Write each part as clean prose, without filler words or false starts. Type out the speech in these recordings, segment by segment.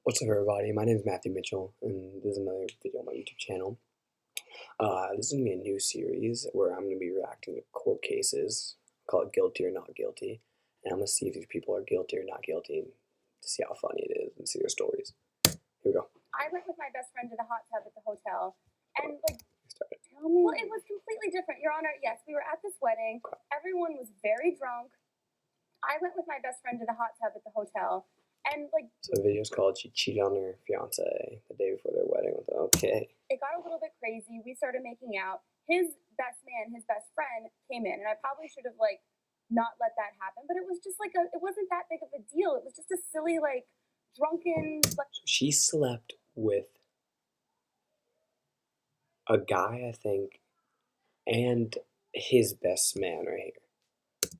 What's up, everybody? My name is Matthew Mitchell, and this is another video on my YouTube channel. This is going to be a new series where I'm going to be reacting to court cases, call it Guilty or Not Guilty, and I'm going to see if these people are guilty or not guilty, to see how funny it is, and see their stories. Here we go. I went with my best friend to the hot tub at the hotel, and Tell me. well, it was completely different, Your Honor. Yes, we were at this wedding. Everyone was very drunk. I went with my best friend to the hot tub at the hotel, and So the video's called "She Cheated on Her Fiance the Day Before Their Wedding." Okay. It got a little bit crazy. We started making out. His best man, his best friend, came in, and I probably should have not let that happen, but it was just it wasn't that big of a deal. It was just a silly drunken. So she slept with a guy, I think, and his best man right here.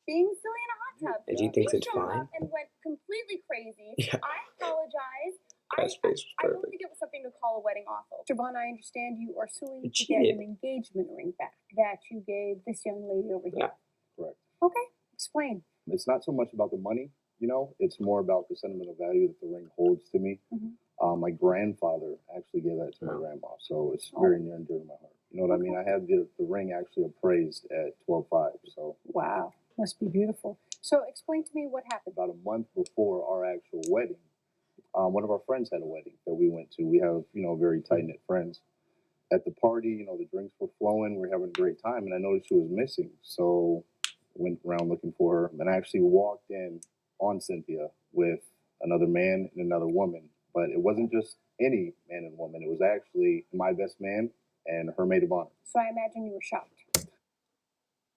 Being silly in a hot tub. And she thinks He it's showed fine? up and went completely crazy. Yeah. I apologize. Guy's face was I don't perfect. think it was something to call a wedding off over. Javon, I understand you are suing You to get cheated. an engagement ring back that you gave this young lady over here. Yeah. Correct. Okay, explain. It's not so much about the money, it's more about the sentimental value that the ring holds to me. My grandfather actually gave that to my grandma, so it's very near and dear to my heart. You know what I mean? I had the ring actually appraised at $12,500, so. Wow, must be beautiful. So explain to me what happened. About a month before our actual wedding, one of our friends had a wedding that we went to. We have, very tight-knit friends. At the party, the drinks were flowing. We were having a great time, and I noticed she was missing. So went around looking for her, and I actually walked in on Cynthia with another man and another woman. But it wasn't just any man and woman. It was actually my best man and her maid of honor. So I imagine you were shocked.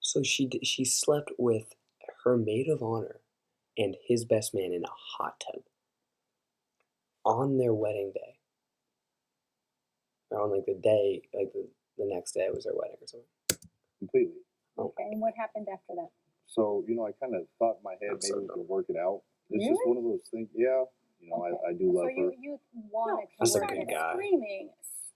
So she slept with her maid of honor and his best man in a hot tub on their wedding day. Or on the day, the next day was their wedding or something. Completely. Okay, and what happened after that? So, I kind of thought in my head That's so maybe we dumb. could work it out. It's Really? just one of those things. Yeah, Okay. I do love So her. you wanted to That's a work good it out. guy.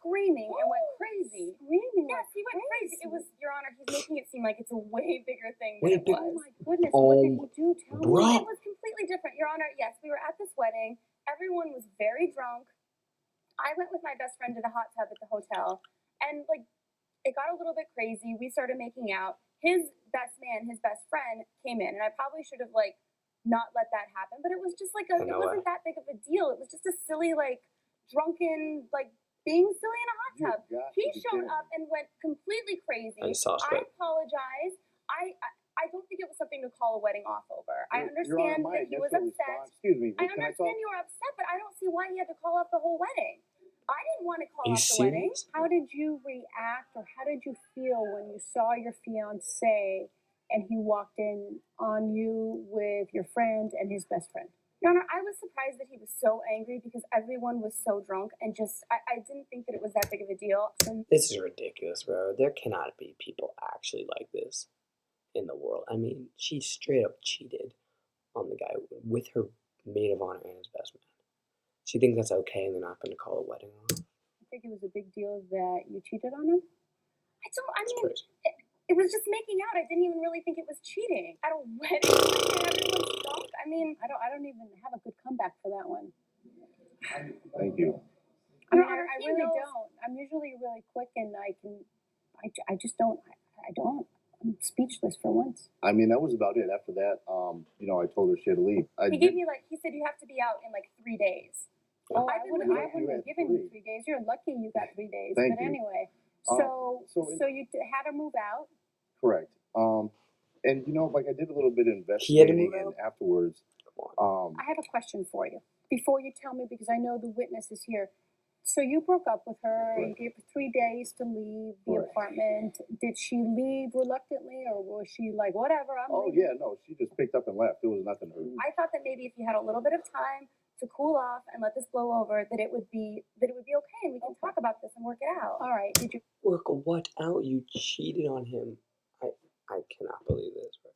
Screaming, and went crazy. Screaming Yes, he went crazy. It was, Your Honor, he's making it seem like it's a way bigger thing than it Way big- was. Oh my goodness, what did he do? Tell me. Bro. It was completely different, Your Honor. Yes, we were at this wedding. Everyone was very drunk. I went with my best friend to the hot tub at the hotel, and it got a little bit crazy. We started making out. His best man, his best friend, came in, and I probably should have not let that happen, but it was just it wasn't that big of a deal. It was just a silly drunken being silly in a hot You tub. got He to be showed kidding up and went completely crazy. I saw I it. apologize. I don't think it was something to call a wedding off over. I Your Honor, understand my that he was initial upset. response- Excuse me, I can I talk? understand you were upset, but I don't see why he had to call off the whole wedding. I didn't want to call Are you off the wedding. serious? How did you react, or how did you feel when you saw your fiance and he walked in on you with your friend and his best friend? Your Honor, I was surprised that he was so angry because everyone was so drunk and I didn't think that it was that big of a deal. And This is ridiculous, bro. There cannot be people actually like this in the world. I mean, she straight up cheated on the guy with her maid of honor and his best man. She thinks that's okay, and they're not going to call a wedding off. I think it was a big deal that you cheated on him. It's mean, crazy. it was just making out. I didn't even really think it was cheating. At a wedding and everyone's drunk. I mean, I don't even have a good comeback for that one. Thank you. I mean, Your Honor, I he really knows- don't. I'm usually really quick, and I just don't. I don't. I'm speechless for once. I mean, that was about it. After that, I told her she had to leave. he gave me he said you have to be out in 3 days. Oh, I've I been wouldn't with have you. given you 3 days. You're lucky you got 3 days. Thank but you. anyway, So so you had to move out. Correct. And I did a little bit of He had to investigating, move and out? afterwards, Come on. I have a question for you before you tell me, because I know the witness is here. So you broke up with her. You Correct. gave her 3 days to leave the Correct. apartment. Did she leave reluctantly, or was she like, whatever, I'm oh leaving? yeah, no, she just picked up and left. There was nothing to her. I thought that maybe if you had a little bit of time to cool off and let this blow over, that it would be okay, and we can talk about this and work it out. All right. Did you? Work what out? You cheated on him. I cannot believe this, bro.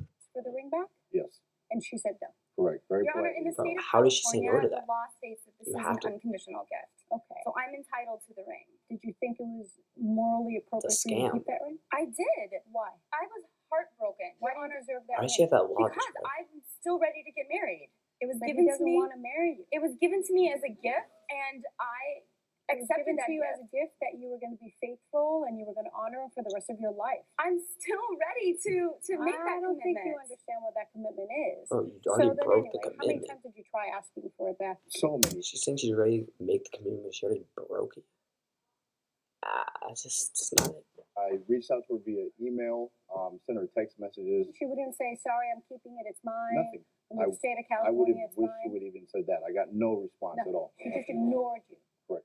Ask for the ring back? Yes, And she said no. correct. Very Your Honor, polite. in the Bro, state of how does she say no California, to that? the law states that this You is have an to. unconditional gift. Okay. So I'm entitled to the ring. Did you think it was morally appropriate for you to scam. keep that ring? I did. Why? I was heartbroken. Why Your do you Honor, deserve that Why ring? does she have that watch? because bro? I'm still ready to get married. It was But he given to doesn't me. want to marry you. It was given to me as a gift, and I It was accepted given that to you gift. as a gift that you were going to be faithful and you were going to honor him for the rest of your life. I'm still ready to make that I don't think commitment. you understand what that commitment is. Oh, you So already then broke anyway, the how many commitment. times did you try asking for it back? So many. She's saying she's ready to make the commitment. She already broke it. It's not it. I reached out to her via email, sent her text messages. She wouldn't say, "Sorry, I'm keeping it. It's mine." Nothing. In the state of I would California, have it's wished she mine. would even said that. I got no response No. at all. She just ignored you. Correct.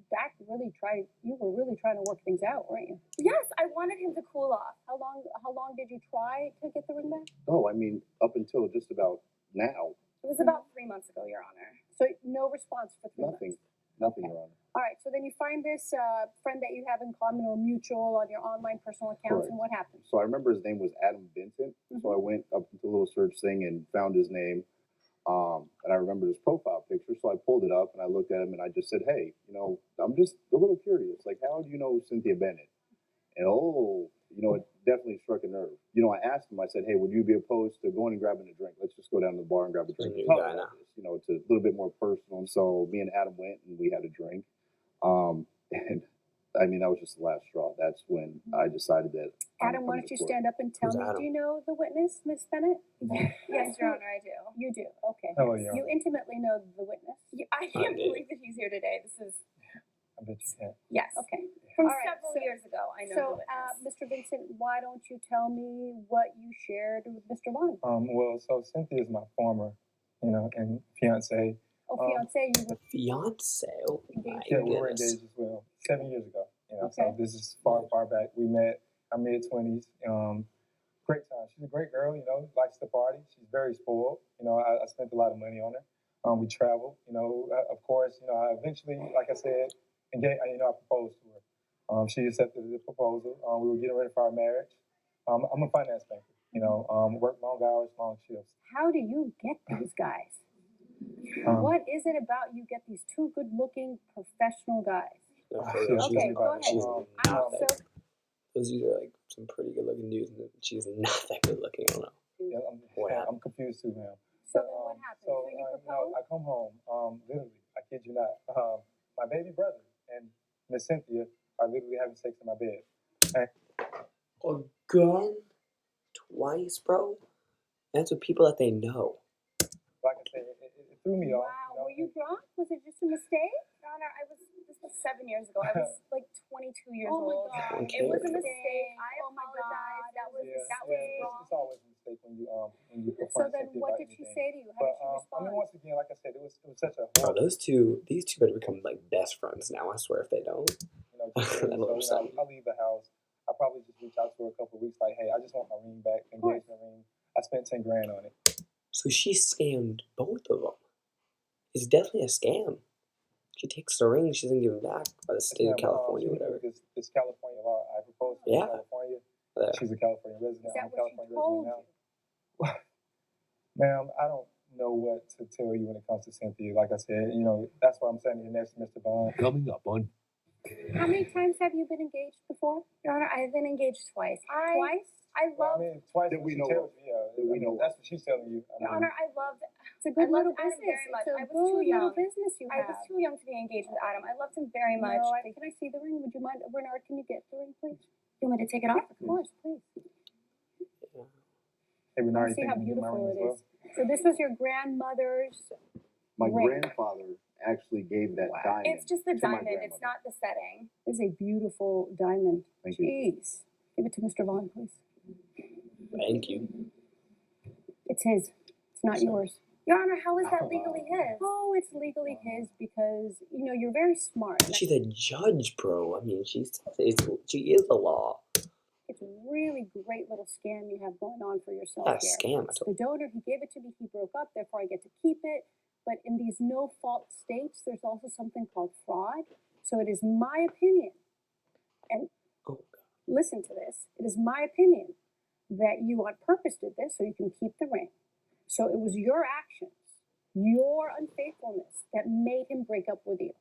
That really tried. You were really trying to work things out, weren't you? Yes, I wanted him to cool off. How long did you try to get the ring back? Oh, I mean, up until just about now, It was about 3 months ago, Your Honor. So no response for 3 nothing. months. Nothing, Okay. Your Honor. All right. So then you find this friend that you have in common or mutual on your online personal accounts, Correct. and what happened? So I remember his name was Adam Vincent. So I went up to the little search thing and found his name. And I remember his profile picture. So I pulled it up and I looked at him and I just said, hey, I'm just a little curious. Like, how do you know Cynthia Bennett? And it definitely struck a nerve. I asked him, I said, hey, would you be opposed to going and grabbing a drink? Let's just go down to the bar and grab a drink. Yeah, Talk I about know. this. It's a little bit more personal. So me and Adam went and we had a drink. And I mean, that was just the last straw. That's when I decided that. Adam, why don't you stand up and tell Who's me? Adam? Do you know the witness, Miss Bennett? Yes, Your Honor, I do. You do. Okay. Hello, Your You Honor. intimately know the witness. I can't did. believe that he's here today. This is, I bet you can't. yes. Okay. From All right, several so- years ago, I know So, the witness. Mr. Vincent, why don't you tell me what you shared with Mr. Vaughn? Well, so Cynthia is my former, and fiance. Oh, fiance, you were Fiance. Oh my engaged. Yeah, we were goodness. engaged as well 7 years ago. Okay. So this is far back. We met our mid-20s. Great time. She's a great girl. Likes to party. She's very spoiled. I spent a lot of money on her. We traveled. Of course. I eventually, like I said, engaged. I proposed to her. She accepted the proposal. We were getting ready for our marriage. I'm a finance banker. Work long hours, long shifts. How do you get these guys? What is it about you get these two good-looking professional guys? No, Ah, for yeah, real, she's Okay, she's, go ahead. she's Um, not I'm that. so Those dudes are like some pretty good looking dudes, and she's not that good looking. I don't know. Yeah, What happened? I'm confused too, ma'am. So then what happened? So, So you I proposed? come home, literally, I kid you not. My baby brother and Miss Cynthia are literally having sex in my bed. Again? Twice, bro? That's with people that they know. Like I said, it threw me off. Wow, were you drunk? Was it just a mistake? Your Honor, this was 7 years ago. I was like 22 years Oh my old. God. Okay. It was a Okay. mistake. I Oh my apologize. God. That was Yeah, wrong. it's always a mistake when you So confront then Cynthia what about did she anything. say to you? How But did she I respond? mean, once again, like I said, it was such a Bro, horrible, these two better become like best friends now. I swear if they don't. Just I love so, something. I leave the house. I probably just reach out to her a couple of weeks, like, hey, I just want my ring back, engagement ring. I spent 10 grand on it. So she scammed both of them. It's definitely a scam. She takes the ring, she doesn't give it back by the state of California, she whatever. This California law. I proposed to her Yeah. in California. There. She's a California resident. Is that I'm a what she California told resident you? now. Ma'am, I don't know what to tell you when it comes to Cynthia. Like I said, that's why I'm standing here next to Mr. Bond. Coming up on How many times have you been engaged before? Your Honor, I've been engaged twice. Twice? I Well, love, I mean, twice That what we she know tells of. me. Yeah, That we know of. that's what she's telling you. Your Honor, I loved, It's a good I loved little Adam business. very much. It's a I was good too little young. business you I have. was too young to be engaged with Adam. I loved him very much. No, can I see the ring? Would you mind, Bernard? Can you get the ring, please? You want me to take it off? Of course, please. Hey, I Bernard, you see think how you can get my beautiful ring as it well? is. So this was your grandmother's. My Ring. grandfather actually gave that diamond. It's just the to my diamond. It's grandmother. not the setting. This is a beautiful diamond. Thank you. Jeez. Give it to Mr. Vaughn, please. Thank you. It's his. It's not So- yours. Your Honor, how is Oh, that legally his? Oh, it's legally his because you're very smart. She's a judge, bro. I mean, she is the law. It's a really great little scam you have going on for yourself Not a here. scam. It's the donor, he gave it to me, he broke up, therefore I get to keep it. But in these no fault states, there's also something called fraud. So it is my opinion, and Oh, God. listen to this, it is my opinion that you on purpose did this so you can keep the ring. So it was your actions, your unfaithfulness that made him break up with you.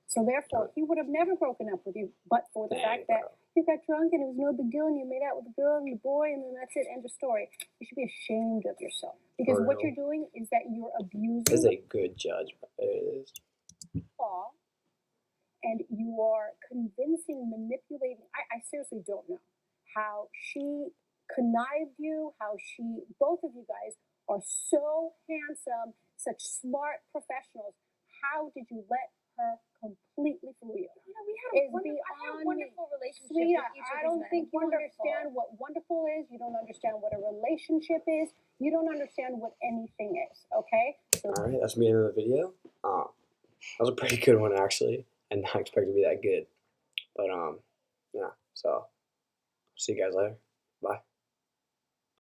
So therefore, he would have never broken up with you, but for the Dang, fact that bro. you got drunk and it was no big deal and you made out with the girl and the boy and then that's it, end of story. You should be ashamed of yourself because For what real. you're doing is that you're Is abusing a good judge. It is. law and you are convincing, manipulating. I seriously don't know how she connived you, how both of you guys are so handsome, such smart professionals. How did you let her completely fool you? You know, we had It's I had a beyond me. wonderful relationship Sweetheart, with each of I these don't men. think you Wonderful. understand what wonderful is. You don't understand what a relationship is. You don't understand what anything is, okay? So All right, that's me in the video. That was a pretty good one actually, and not expect it to be that good. But yeah. So see you guys later. Bye.